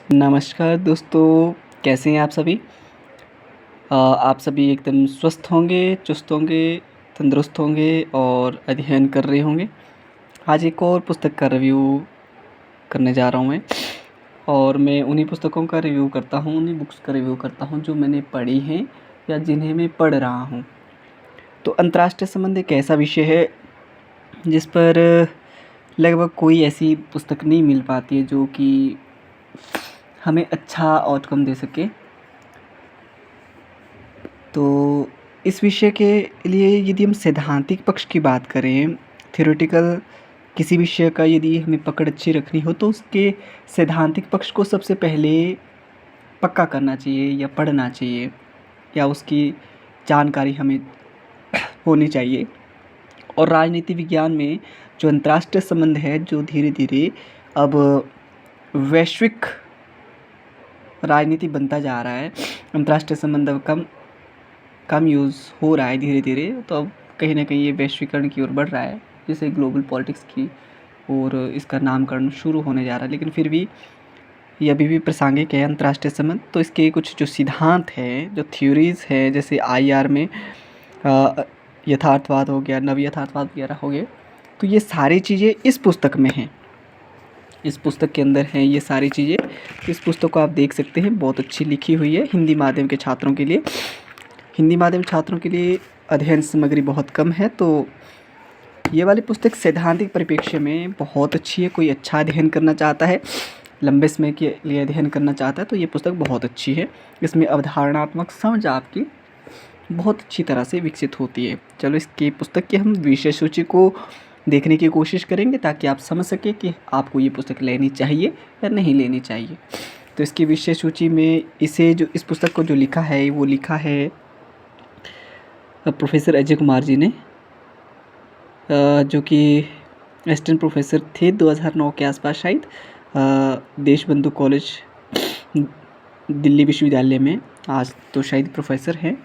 नमस्कार दोस्तों, कैसे हैं आप सभी? आप सभी एकदम स्वस्थ होंगे, चुस्त होंगे, तंदुरुस्त होंगे और अध्ययन कर रहे होंगे। आज एक और पुस्तक का रिव्यू करने जा रहा हूँ मैं और मैं उन्हीं पुस्तकों का रिव्यू करता हूँ, उन्हीं बुक्स का रिव्यू करता हूँ जो मैंने पढ़ी हैं या जिन्हें मैं पढ़ रहा हूँ। तो अंतर्राष्ट्रीय संबंध एक ऐसा विषय है जिस पर लगभग कोई ऐसी पुस्तक नहीं मिल पाती है जो कि हमें अच्छा आउटकम दे सके। तो इस विषय के लिए यदि हम सैद्धांतिक पक्ष की बात करें, थ्योरेटिकल किसी विषय का यदि हमें पकड़ अच्छी रखनी हो तो उसके सैद्धांतिक पक्ष को सबसे पहले पक्का करना चाहिए या पढ़ना चाहिए या उसकी जानकारी हमें होनी चाहिए। और राजनीति विज्ञान में जो अंतर्राष्ट्रीय संबंध है, जो धीरे धीरे अब वैश्विक राजनीति बनता जा रहा है, अंतर्राष्ट्रीय संबंध अब कम यूज़ हो रहा है धीरे धीरे, तो अब कहीं ना कहीं ये वैश्वीकरण की ओर बढ़ रहा है, जैसे ग्लोबल पॉलिटिक्स की और इसका नामकरण शुरू होने जा रहा है। लेकिन फिर भी ये अभी भी प्रासंगिक है अंतर्राष्ट्रीय संबंध। तो इसके कुछ जो सिद्धांत हैं, जो थ्योरीज़ हैं, जैसे आईआर में यथार्थवाद हो गया, नव यथार्थवाद वगैरह हो गए, तो ये सारी चीज़ें इस पुस्तक में हैं, इस पुस्तक के अंदर हैं ये सारी चीज़ें। इस पुस्तक को आप देख सकते हैं, बहुत अच्छी लिखी हुई है हिंदी माध्यम के छात्रों के लिए। हिंदी माध्यम छात्रों के लिए अध्ययन सामग्री बहुत कम है, तो ये वाली पुस्तक सैद्धांतिक परिप्रेक्ष्य में बहुत अच्छी है। कोई अच्छा अध्ययन करना चाहता है, लंबे समय के लिए अध्ययन करना चाहता है, तो ये पुस्तक बहुत अच्छी है। इसमें अवधारणात्मक समझ आपकी बहुत अच्छी तरह से विकसित होती है। चलो इसकी पुस्तक की हम विषय सूची को देखने की कोशिश करेंगे ताकि आप समझ सकें कि आपको ये पुस्तक लेनी चाहिए या नहीं लेनी चाहिए। तो इसकी विषय सूची में इस पुस्तक को जो लिखा है वो लिखा है प्रोफेसर अजय कुमार जी ने, जो कि असिस्टेंट प्रोफेसर थे 2009 के आसपास शायद, देशबंधु कॉलेज दिल्ली विश्वविद्यालय में। आज तो शायद प्रोफेसर हैं।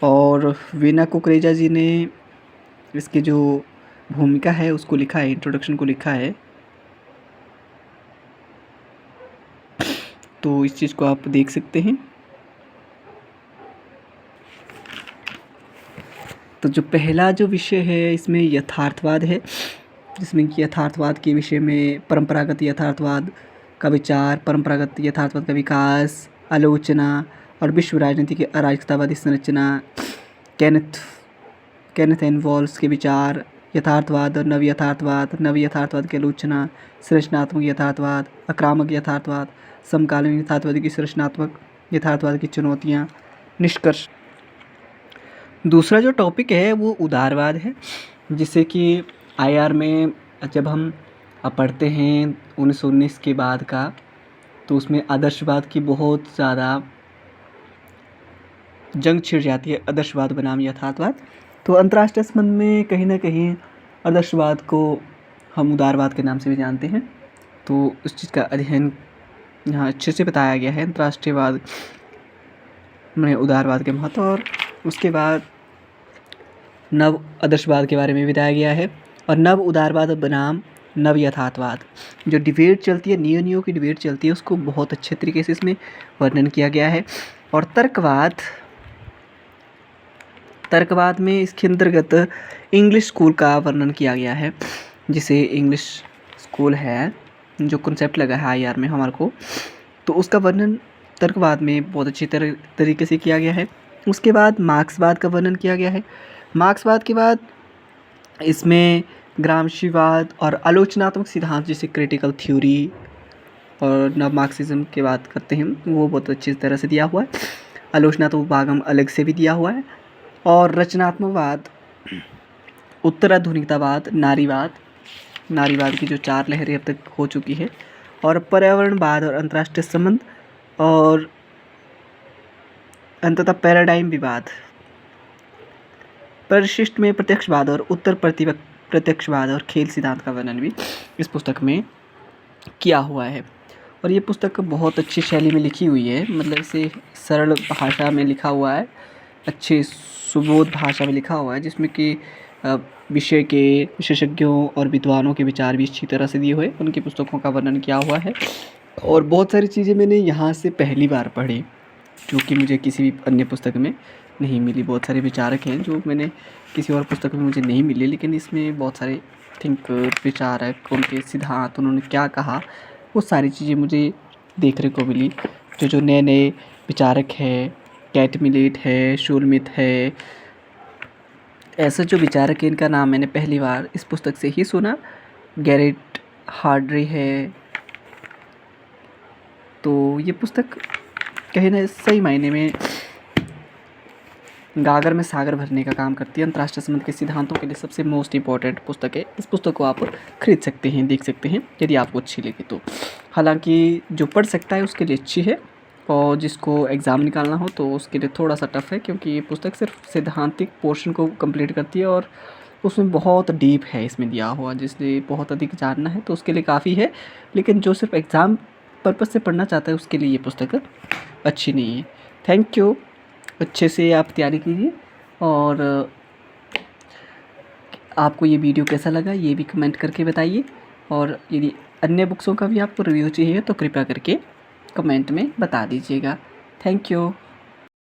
और वीना कुकरेजा जी ने इसकी जो भूमिका है उसको लिखा है, इंट्रोडक्शन को लिखा है। तो इस चीज़ को आप देख सकते हैं। तो जो पहला जो विषय है इसमें यथार्थवाद है, जिसमें कि यथार्थवाद के विषय में परंपरागत यथार्थवाद का विचार, परंपरागत यथार्थवाद का विकास, आलोचना और विश्व राजनीति की अराजकतावादी संरचना, केनेथ एन वॉल्स के विचार, यथार्थवाद और नव यथार्थवाद की आलोचना, संरचनात्मक यथार्थवाद, आक्रामक यथार्थवाद, समकालीन यथार्थवाद की संरचनात्मक यथार्थवाद की चुनौतियाँ, निष्कर्ष। दूसरा जो टॉपिक है वो उदारवाद है, जिसे कि आईआर में जब हम पढ़ते हैं 1919 के बाद का, तो उसमें आदर्शवाद की बहुत ज़्यादा जंग छिड़ जाती है, आदर्शवाद बनाम यथार्थवाद। तो अंतर्राष्ट्रीय संबंध में कहीं ना कहीं आदर्शवाद को हम उदारवाद के नाम से भी जानते हैं। तो उस चीज़ का अध्ययन यहाँ अच्छे से बताया गया है, अंतर्राष्ट्रीयवाद में उदारवाद के महत्व। और उसके बाद नव आदर्शवाद के बारे में बताया गया है, और नव उदारवाद बनाम नव यथार्थवाद जो डिबेट चलती है, नियो की डिबेट चलती है, उसको बहुत अच्छे तरीके से इसमें वर्णन किया गया है। और तर्कवाद में इसके अंतर्गत इंग्लिश स्कूल का वर्णन किया गया है, जिसे इंग्लिश स्कूल है जो कॉन्सेप्ट लगा है आईआर में हमारे को, तो उसका वर्णन तर्कवाद में बहुत अच्छी तरीके से किया गया है। उसके बाद मार्क्सवाद का वर्णन किया गया है। मार्क्सवाद के बाद इसमें ग्रामशीवाद और आलोचनात्मक सिद्धांत जैसे क्रिटिकल थ्योरी और नव मार्क्सिज्म की बात करते हैं, वो बहुत अच्छी तरह से दिया हुआ है। आलोचनात्मक भाग हम अलग से भी दिया हुआ है। और रचनात्मकवाद, उत्तराधुनिकतावाद, नारीवाद की जो 4 लहरें अब तक हो चुकी है, और पर्यावरणवाद और अंतर्राष्ट्रीय संबंध, और अंततः पैराडाइम विवाद, परिशिष्ट में प्रत्यक्षवाद और उत्तर प्रत्यक्षवाद और खेल सिद्धांत का वर्णन भी इस पुस्तक में किया हुआ है। और ये पुस्तक बहुत अच्छी शैली में लिखी हुई है, मतलब इसे सरल भाषा में लिखा हुआ है, अच्छे सुबोध भाषा में लिखा हुआ है, जिसमें कि विषय के विशेषज्ञों और विद्वानों के विचार भी अच्छी तरह से दिए हुए, उनकी पुस्तकों का वर्णन किया हुआ है। और बहुत सारी चीज़ें मैंने यहाँ से पहली बार पढ़ी, जो कि मुझे किसी भी अन्य पुस्तक में नहीं मिली। बहुत सारे विचारक हैं जो मैंने किसी और पुस्तक में मुझे नहीं मिले, लेकिन इसमें बहुत सारे थिंकर, विचारक, उनके सिद्धांत, उन्होंने क्या कहा, वो सारी चीज़ें मुझे देखने को मिली। जो नए-नए विचारक हैं, कैट मिलेट है, शूलमिथ है, ऐसे जो विचारक हैं इनका नाम मैंने पहली बार इस पुस्तक से ही सुना। गैरेट हार्डी है। तो ये पुस्तक कहीं न सही मायने में गागर में सागर भरने का काम करती है। अंतर्राष्ट्रीय संबंध के सिद्धांतों के लिए सबसे मोस्ट इम्पॉर्टेंट पुस्तक है। इस पुस्तक को आप खरीद सकते हैं, देख सकते हैं, यदि आपको अच्छी लगे तो। हालाँकि जो पढ़ सकता है उसके लिए अच्छी है, और जिसको एग्ज़ाम निकालना हो तो उसके लिए थोड़ा-सा टफ़ है, क्योंकि ये पुस्तक सिर्फ़ सैद्धांतिक पोर्शन को कंप्लीट करती है और उसमें बहुत डीप है इसमें दिया हुआ। जिसने बहुत अधिक जानना है तो उसके लिए काफ़ी है, लेकिन जो सिर्फ़ एग्ज़ाम पर्पज़ से पढ़ना चाहता है उसके लिए ये पुस्तक अच्छी नहीं है। Thank you. अच्छे से आप तैयारी कीजिए, और आपको ये वीडियो कैसा लगा ये भी कमेंट करके बताइए, और यदि अन्य बुक्सों का भी आपको रिव्यू चाहिए तो कृपया करके कमेंट में बता दीजिएगा। Thank you.